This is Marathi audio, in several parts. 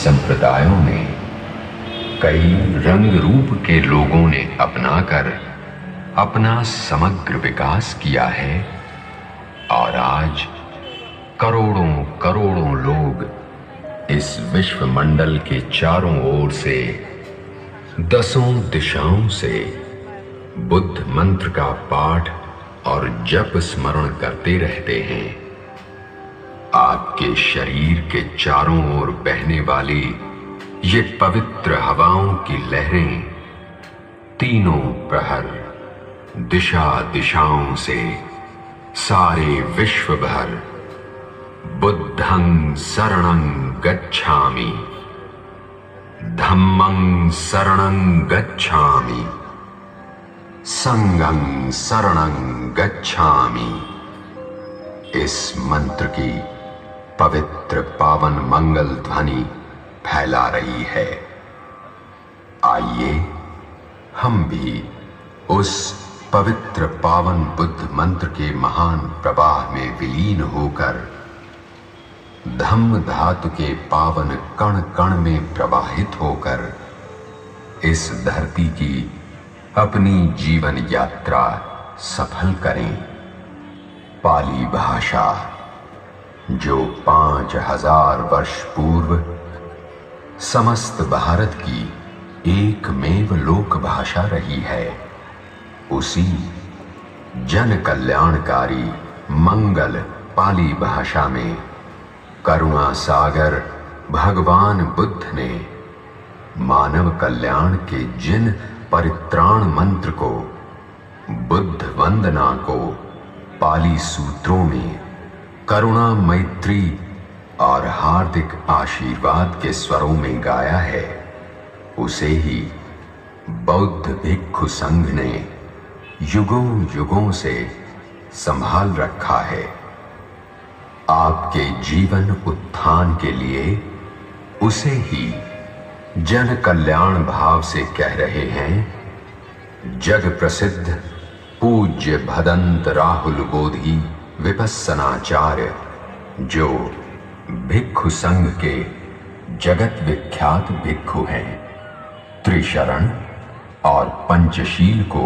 संप्रदायों ने, कई रंग रूप के लोगों ने अपनाकर अपना समग्र विकास किया है और आज करोड़ों करोड़ों लोग इस विश्व मंडल के चारों ओर से, दसों दिशाओं से बुद्ध मंत्र का पाठ और जप स्मरण करते रहते हैं। आपके शरीर के चारों ओर बहने वाली ये पवित्र हवाओं की लहरें तीनों प्रहर दिशा दिशाओं से सारे विश्व भर बुद्धं शरणं गच्छामि, धम्मं शरणं गच्छामि, संघं शरणं गच्छामि। इस मंत्र की पवित्र पावन मंगल ध्वनि फैला रही है। आइए हम भी उस पवित्र पावन बुद्ध मंत्र के महान प्रवाह में विलीन होकर धम्म धातु के पावन कण कण में प्रवाहित होकर इस धरती की अपनी जीवन यात्रा सफल करें। पाली भाषा जो 5000 वर्ष पूर्व समस्त भारत की एकमेव लोक भाषा रही है, उसी जन कल्याणकारी मंगल पाली भाषा में करुणा सागर भगवान बुद्ध ने मानव कल्याण के जिन परित्राण मंत्र को, बुद्ध वंदना को पाली सूत्रों में करुणा मैत्री और हार्दिक आशीर्वाद के स्वरों में गाया है, उसे ही बौद्ध भिक्षु संघ ने युगों युगों से संभाल रखा है। आपके जीवन उत्थान के लिए उसे ही जन कल्याण भाव से कह रहे हैं। जग प्रसिद्ध पूज्य भदंत राहुल बोधि विपस्सनाचार्य, जो भिक्षु संघ के जगत विख्यात भिक्षु हैं, त्रिशरण और पंचशील को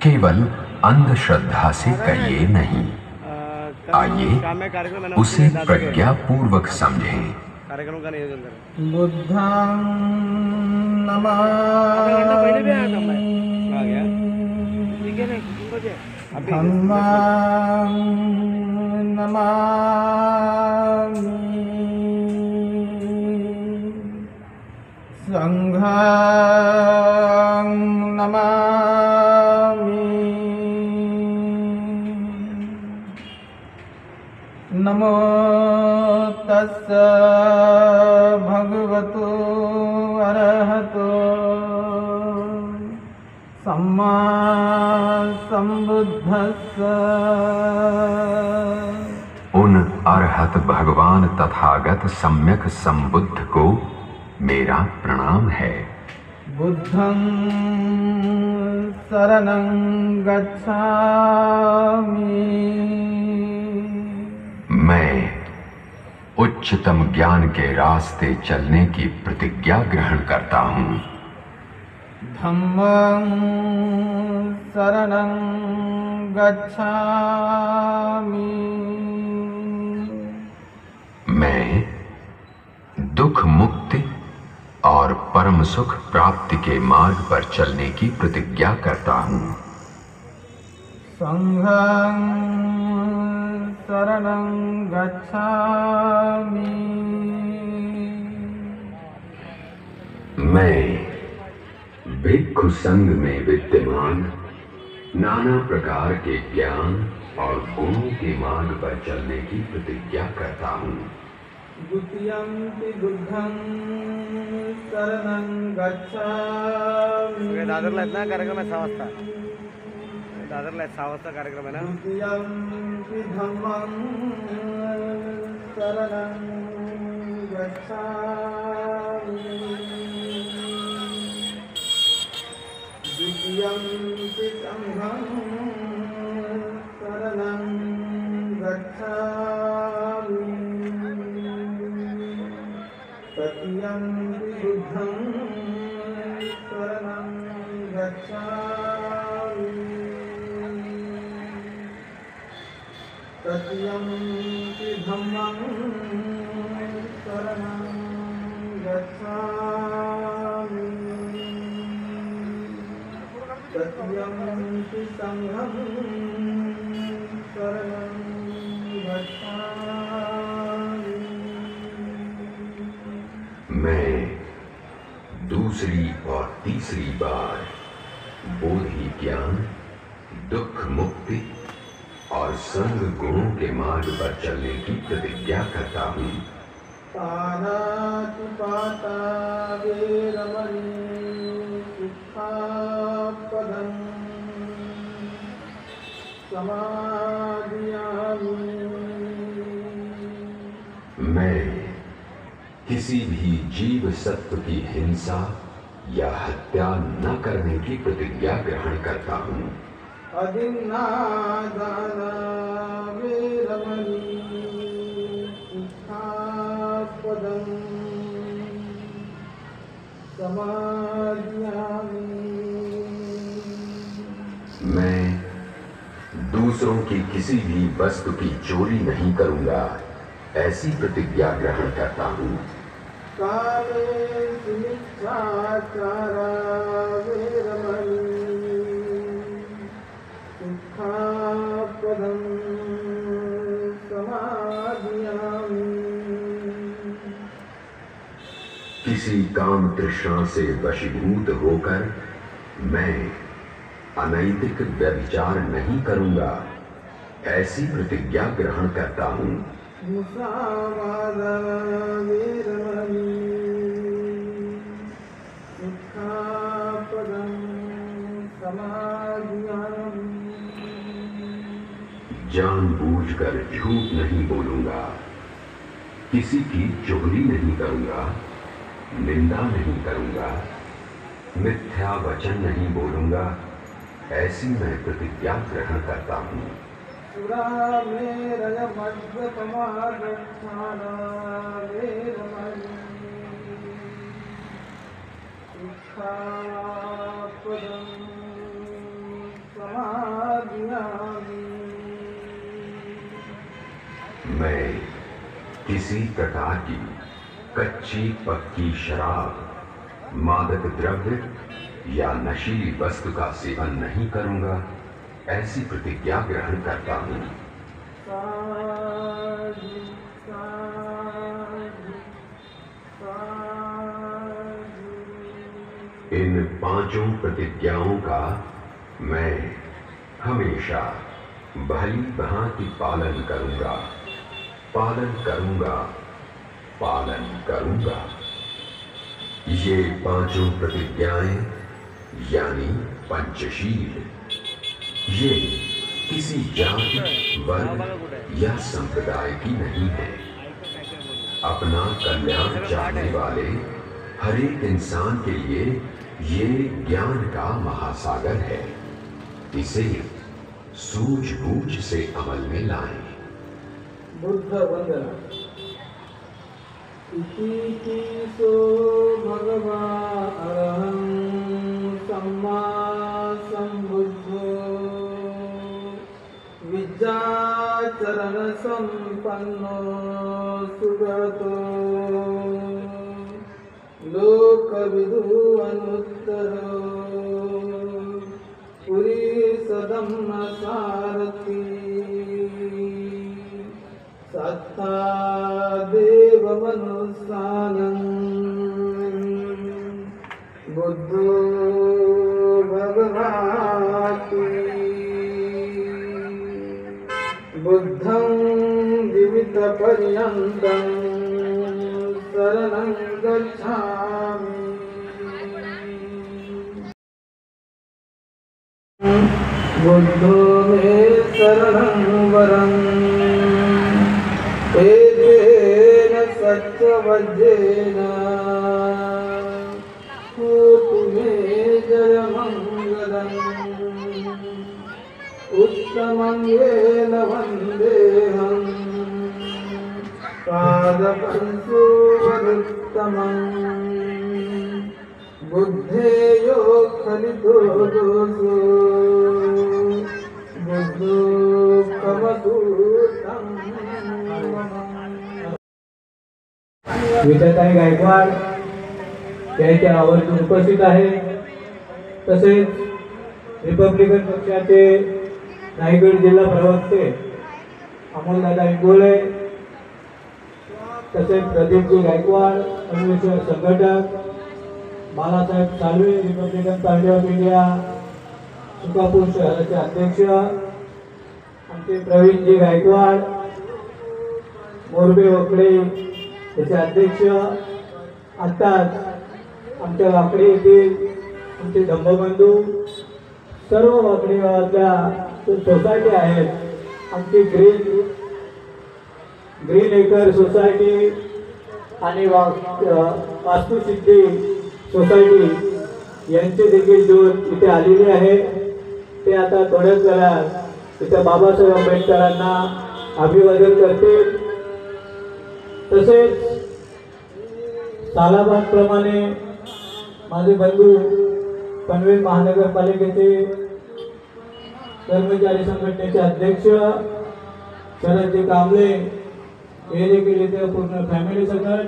केवल अंधश्रद्धा से कहिए नहीं। आइए उसे प्रज्ञापूर्वक समझें। बुद्धं नमामि, धम्मं नमामि, संघं नमामि। नमो तस्स भगवतो अरहतो सम्मा संबुद्धस्स। उन अरहत भगवान तथागत सम्यक संबुद्ध को मेरा प्रणाम है। बुद्धं शरणं गच्छामि, मैं उच्चतम ज्ञान के रास्ते चलने की प्रतिज्ञा ग्रहण करता हूँ। धम्मं शरणं गच्छामि, मैं दुख मुक्ति और परम सुख प्राप्ति के मार्ग पर चलने की प्रतिज्ञा करता हूँ। संघं शरणं गच्छामि, मैं भिक्षु संघ में विद्यमान नाना प्रकार के ज्ञान और गुणों के मार्ग पर चलने की प्रतिज्ञा करता हूँ। द्वितीयंपि बुद्धं शरणं गच्छामि। दादरला इतना कार्यक्रम है 6 वाजता, दादरला 6 वाजता कार्यक्रम है ना। द्वितीयंपि धम्मं शरणं गच्छामि, द्वितीयंपि संघं शरणं गच्छामि, तृतीयं तत्यंपि बुद्धं शरणं गच्छामि तत्यंपि धम्मं शरणं गच्छामि तत्यंपि संघं शरणं गच्छामि। मैं दूसरी और तीसरी बार बोधि ज्ञान, दुख मुक्ति और संग गुणों के मार्ग पर चलने की प्रतिज्ञा करता हूँ। पानातिपाता वेरमणि सिक्खापदं समादियामि। मैं किसी भी जीव सत्व की हिंसा या हत्या न करने की प्रतिज्ञा ग्रहण करता हूँ। अदिन्नादाना वेरमणि सिक्खापदं समादियामि। मैं दूसरों की किसी भी वस्तु की चोरी नहीं करूँगा, ऐसी प्रतिज्ञा ग्रहण करता हूँ। कामेषु मिथ्याचारा वेरमणि सिक्खापदं समादियामि। किसी काम तृष्णा से वशीभूत होकर मैं अनैतिक व्यभिचार नहीं करूँगा, ऐसी प्रतिज्ञा ग्रहण करता हूँ। मुसावादा वेरमणि सिक्खापदं समादियामि। जानबूझकर झूठ नहीं बोलूँगा, किसी की चुगली नहीं करूँगा, निंदा नहीं करूँगा, मिथ्या वचन नहीं बोलूँगा, ऐसी मैं प्रतिज्ञा ग्रहण करता हूँ। सुरामेरय मद्यपमादक्षाना वेरमणि सिक्खापदं समादियामि। मैं किसी प्रकार की कच्ची पक्की शराब, मादक द्रव्य या नशीली वस्तु का सेवन नहीं करूँगा, ऐसी प्रतिज्ञा ग्रहण करता हूँ। साधु साधु साधु। इन पांचों प्रतिज्ञाओं का मैं हमेशा भली भांति पालन करूँगा, पालन करूँगा, पालन करूँगा। ये पांचों प्रतिज्ञाएं यानी पंचशील, ये किसी जाति, वर्ग या संप्रदाय की नहीं है। अपना कल्याण चाहने वाले हर एक इंसान के लिए ये ज्ञान का महासागर है। इसे सूझबूझ से अमल में लाएं। बुद्ध वंदना। इति सो भगवा अरहं सम्मा सम्बुद्धो विद्याचरण संपन्नो सुगतो लोकविदु अनुत्तरो पुरीसदम्म सारथी सत्ता देव मनुष्यानं बुद्धो भगवाति बुद्धं जीवितपर्यन्तं शरणं गच्छामि। बुद्धो मे शरणं वरम् एतेन सत्यवज्रेण होतु मे जयमङ्गलम् उत्तमं येन वन्देऽहम् पादपंशुवरुत्तमम् बुद्धेयो खलितो दोषो बुद्धो कमतूतं विद्याताई गायकवाड यांच्या आवर्जून उपस्थित आहे। तसेच रिपब्लिकन पक्षाचे रायगड जिल्हा प्रवक्ते अमोलदादा इंगोळे, तसेच प्रदीपजी गायकवाड अन्वेषण संघटक, Balasaheb Salve Republican Party of India Sukapur शहराचे अध्यक्ष, आमचे प्रवीणजी गायकवाड मोरबे वकडे त्याचे अध्यक्ष, आत्ताच आमच्या वाकडे येथील आमचे धम्मबंधू, सर्व वाकडे गावातल्या सोसायटी आहेत, आमची ग्रीन एकर सोसायटी आणि वास्तुसिद्धी सोसायटी यांचे देखील जोड इथे आलेले आहे। ते आता थोड्याच वेळात इथे बाबासाहेब आंबेडकरांना अभिवादन करतील। तसेच सालाबाद प्रमाणे माझे बंधू पनवेल महानगरपालिकेचे कर्मचारी संघटनेचे अध्यक्ष शरदजी कांबळे हे देखील इथे पूर्ण फॅमिली सकट,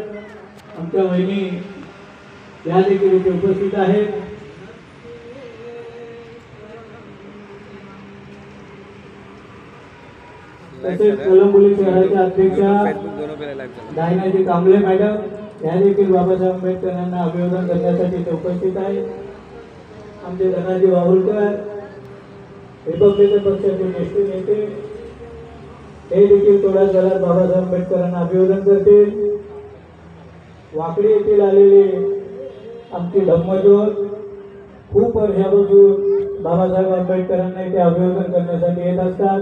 आमच्या वहिनी या देखील इथे उपस्थित आहेत। तसेच कोलंबोली शहराच्या अध्यक्षा डायनाजी कांबळे मॅडम या देखील बाबासाहेब आंबेडकरांना अभिवादन करण्यासाठी इथे उपस्थित आहेत। आमचे धनाजी वाहुलकर रिपब्लिकन पक्षाचे ज्येष्ठ नेते हे देखील थोड्याच वेळात बाबासाहेब आंबेडकरांना अभिवादन करतील। वाकडी येथील आलेले आमचे धम्मज्योत खूप वर्षापासून बाबासाहेब आंबेडकरांना इथे अभिवादन करण्यासाठी येत असतात,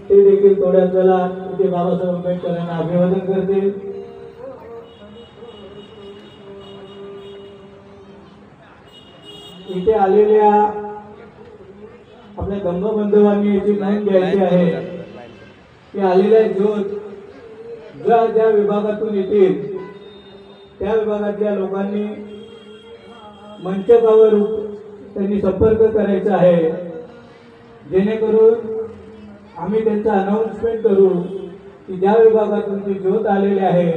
ते देखील थोड्याच वेळात इथे बाबासाहेब आंबेडकरांना अभिवादन करतील। इथे आलेल्या आपल्या धम्मबंधवांनी याची नोंद घ्यायची आहे की आलेल्या ज्योत ज्या विभागातून येतील त्या विभागातल्या लोकांनी मंचकावर त्यांनी संपर्क करायचा आहे, जेणेकरून आम्ही त्यांचा अनाउन्समेंट करू की ज्या विभागातून ती ज्योत आलेली आहे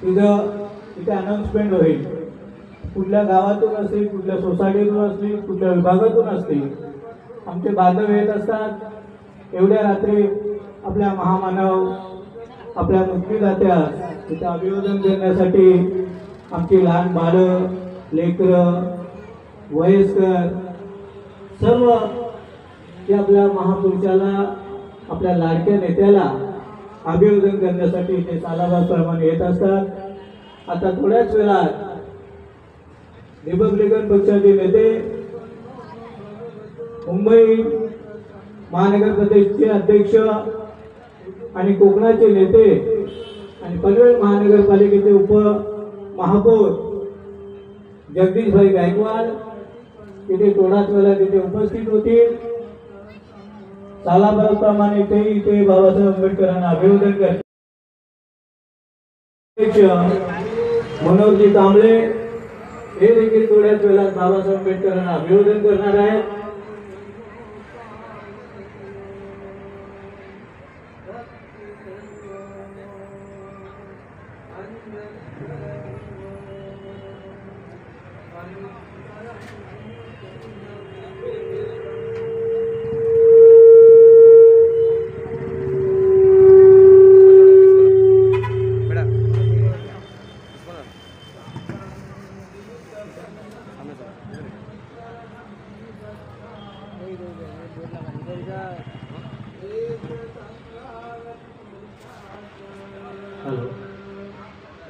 तिथं इथे अनाउन्समेंट होईल। कुठल्या गावातून असतील, कुठल्या सोसायटीतून असतील, कुठल्या विभागातून असतील, आमचे बांधव येत असतात। एवढ्या रात्री आपल्या महामानव आपल्या मुक्तिदात्या तिथं अभिवादन करण्यासाठी आमची लहान बाळं, लेकरं, वयस्कर सर्व ते आपल्या महापुरुषाला, आपल्या लाडक्या नेत्याला अभिवादन करण्यासाठी ते सालाबादप्रमाणे येत असतात। आता थोड्याच वेळात रिपब्लिकन पक्षाचे नेते, मुंबई महानगर प्रदेशचे अध्यक्ष आणि कोकणाचे नेते आणि पनवेल महानगरपालिकेचे उपमहापौर जगदीशभाई गायकवाड तिथे थोड्याच वेळात तिथे उपस्थित होतील। सालाबादप्रमाणे ते इथे बाबासाहेब आंबेडकरांना अभिवादन करतील। अध्यक्ष मनोहरजी कांबळे हे देखील थोड्याच वेळात बाबासाहेब आंबेडकरांना अभिवादन करणार आहेत।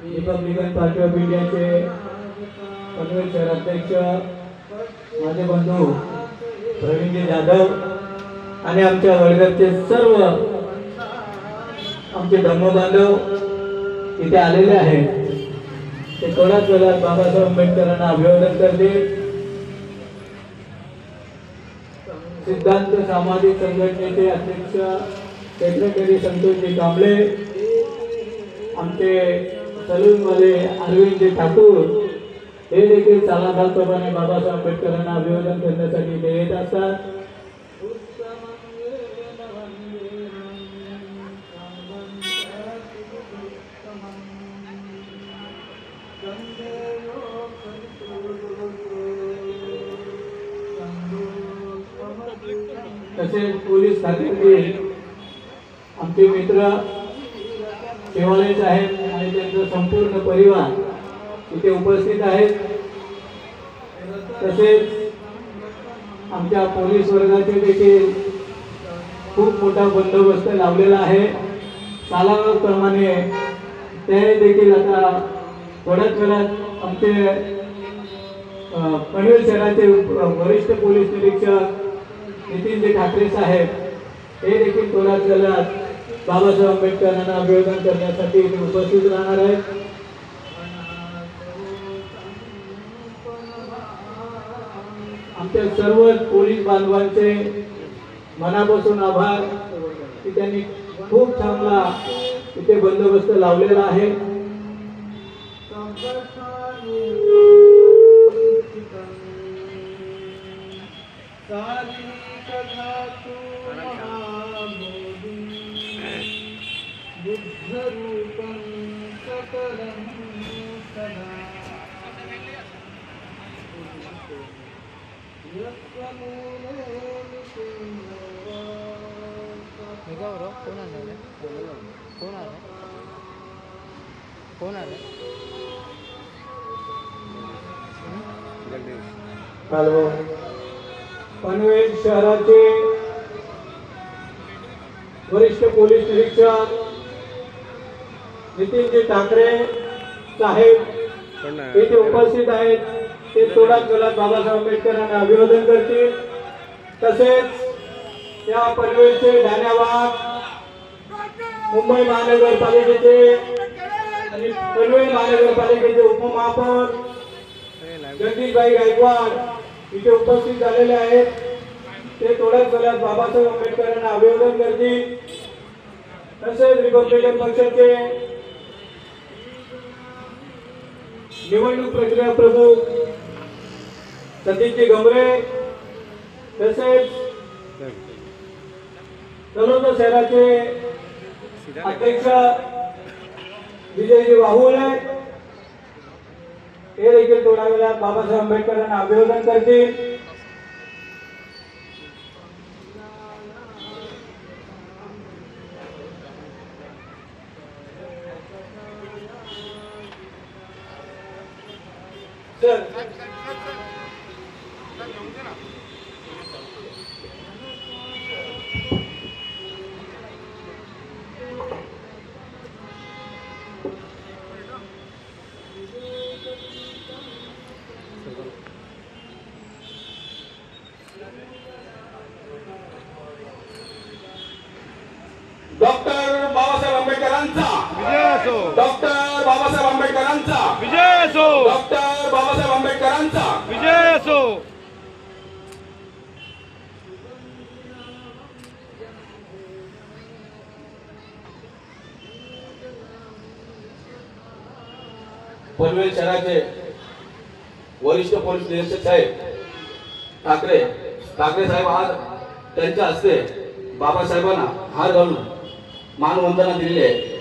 रिपब्लिकन पार्टी ऑफ इंडियाचे पनवेल शहराध्यक्ष माझे बंधू प्रवीणजी जाधव आणि आमच्या वडगरचे सर्व आमचे धम्मबांधव इथे आलेले आहेत। ते थोड्याच वेळात बाबासाहेब आंबेडकरांना अभिवादन करतील। सिद्धांत सामाजिक संघटनेचे अध्यक्ष सेक्रेटरी संतोषजी कांबळे आमचे सलूनवाले अरविंद ठाकूर हे देखील चालाप्रमाणे बाबासाहेब आंबेडकरांना अभिवादन करण्यासाठी ते येत असतात. तसेच पोलीस खात्यातील आमचे मित्र शेवाळे साहेब आणि त्यांचा संपूर्ण परिवार इथे उपस्थित आहेत. तसेच आमच्या पोलीस वर्गाचे देखील खूप मोठा बंदोबस्त लावलेला आहे. सालाप्रमाणे ते देखील आता थोड्याच वेळात आमचे पनवेल शहराचे वरिष्ठ पोलीस निरीक्षक नितीनजी ठाकरे साहेब हे देखील थोड्याच वेळात बाबासाहेब आंबेडकरांना अभिवादन करण्यासाठी इथे उपस्थित राहणार आहेत. आमच्या सर्व पोलीस बांधवांचे मनापासून आभार की त्यांनी खूप चांगला इथे बंदोबस्त लावलेला आहे. पनवेल शहराचे वरिष्ठ पोलीस निरीक्षक नितीनजी ठाकरे साहेब येथे उपस्थित आहेत. ते थोड्याच वेळात बाबासाहेब आंबेडकरांना अभिवादन करतील. तसेच या पनवेलचे धन्यवाद मुंबई महानगरपालिकेचे आणि पनवेल महानगरपालिकेचे उपमहापौर जगदीशभाई गायकवाड इथे उपस्थित झालेले आहेत. ते थोड्याच वेळात बाबासाहेब आंबेडकरांना अभिवादन करतील. तसेच रिपब्लिकन पक्षाचे निवडणूक प्रक्रिया प्रमुख सतीशजी गमरे तसेच तलोदा शहराचे अध्यक्ष विजयजी वाहुळे हे देखील थोड्या वेळात बाबासाहेब आंबेडकरांना अभिवादन करतील. डॉक्टर बाबासाहेब आंबेडकरांचा विजय असो. डॉक्टर बाबासाहेब आंबेडकरांचा विजय असो. डॉक्टर बाबासाहेब आंबेडकरांचा विजय असो. पनवेल शहराचे वरिष्ठ पोलीस निरीक्षक साहेब ठाकरे साहेब आज त्यांच्या हस्ते बाबासाहेबांना हार घालून मानवंदना दिलेली आहे.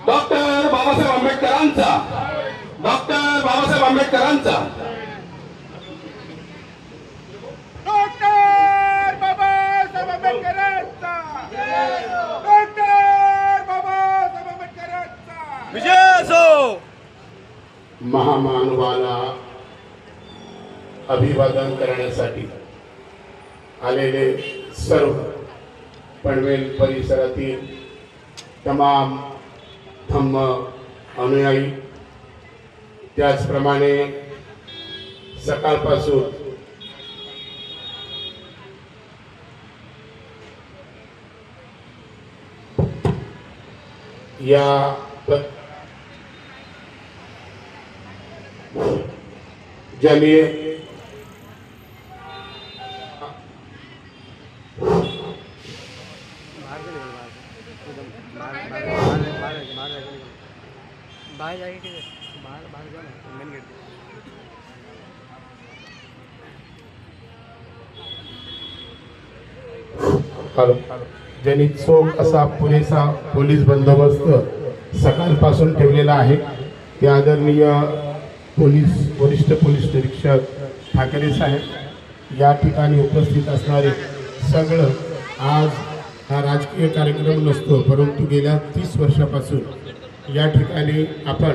डॉक्टर बाबासाहेब आंबेडकरांचा डॉक्टर बाबासाहेब आंबेडकरांचा डॉक्टर बाबासाहेब आंबेडकरांचा डॉक्टर बाबासाहेब आंबेडकरांचा विजय असो. महामानवाला अभिवादन करण्यासाठी आलेले सर्व पनवेल परिसरातील तमाम धम्म अनुयायी त्याचप्रमाणे सकाळपासून या जमीय बाहर जाके ठीक है, बाहर जाओ ना मेन गेट। ज्यांनी चोख असा पुरेसा पोलीस बंदोबस्त सकाळपासून ठेवलेला आहे ते आदरणीय वरिष्ठ पोलीस निरीक्षक ठाकरे साहेब, या ठिकाणी उपस्थित असणारे सगळं, आज हा राजकीय कार्यक्रम नसतो परंतु गेल्या 30 वर्षापासून या ठिकाणी आपण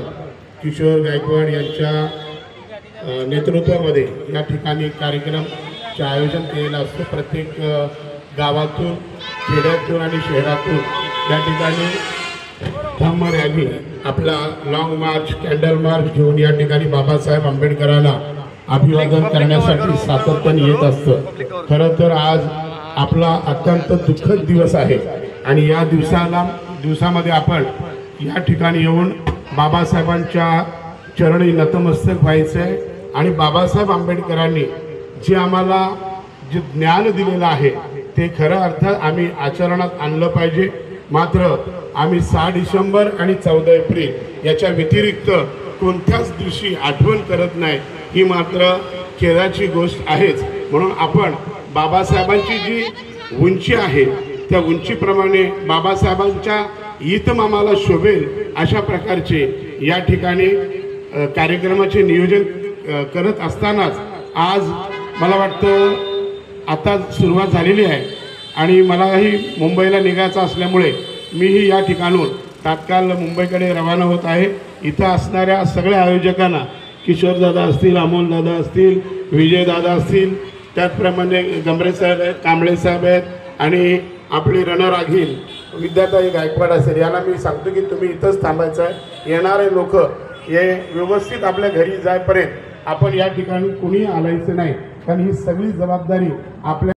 किशोर गायकवाड यांच्या नेतृत्वामध्ये या ठिकाणी कार्यक्रमचे आयोजन केलेलं असतं। प्रत्येक गावातून, खेड्यातून आणि शहरातून या ठिकाणी धम्म रॅली, आपला लॉंग मार्च, कॅन्डल मार्च घेऊन या ठिकाणी बाबासाहेब आंबेडकरांना अभिवादन करण्यासाठी सातत्याने येत असतं। खरं तर आज आपला अत्यंत दुःखद दिवस आहे आणि या दिवसामध्ये आपण या ठिकाणी येऊन बाबासाहेबांच्या चरणी नतमस्तक व्हायचे आणि बाबासाहेब आंबेडकरांनी जे आम्हाला जे ज्ञान दिलेलं आहे ते खऱ्या अर्थात आम्ही आचरणात आणलं पाहिजे। मात्र आम्ही 6 डिसेंबर आणि 14 एप्रिल याच्या व्यतिरिक्त कोणत्याच दिवशी आठवण करत नाही, ही मात्र खेदाची गोष्ट आहेच। म्हणून आपण बाबासाहेबांची जी उंची आहे त्या उंचीप्रमाणे बाबासाहेबांच्या इतमामाला शोभेल अशा प्रकारचे या ठिकाणी कार्यक्रमाचे नियोजन करत असतानाच आज मला वाटतं आता सुरुवात झालेली आहे आणि मलाही मुंबईला निघायचं असल्यामुळे मीही या ठिकाणून तात्काळ मुंबईकडे रवाना होत आहे। इथं असणाऱ्या सगळ्या आयोजकांना, किशोरदादा असतील, अमोलदादा असतील, विजयदादा असतील, त्याचप्रमाणे गंभरे साहेब आहेत, कांबळे साहेब आहेत आणि आपली रणरागील विद्याताई गायकवाड असेल, यांना मी सांगतो की तुम्ही इथंच थांबायचं आहे। येणारे लोक हे व्यवस्थित आपल्या घरी जाईपर्यंत आपण या ठिकाणी कुणी आलायचं नाही, कारण ही सगळी जबाबदारी आपल्या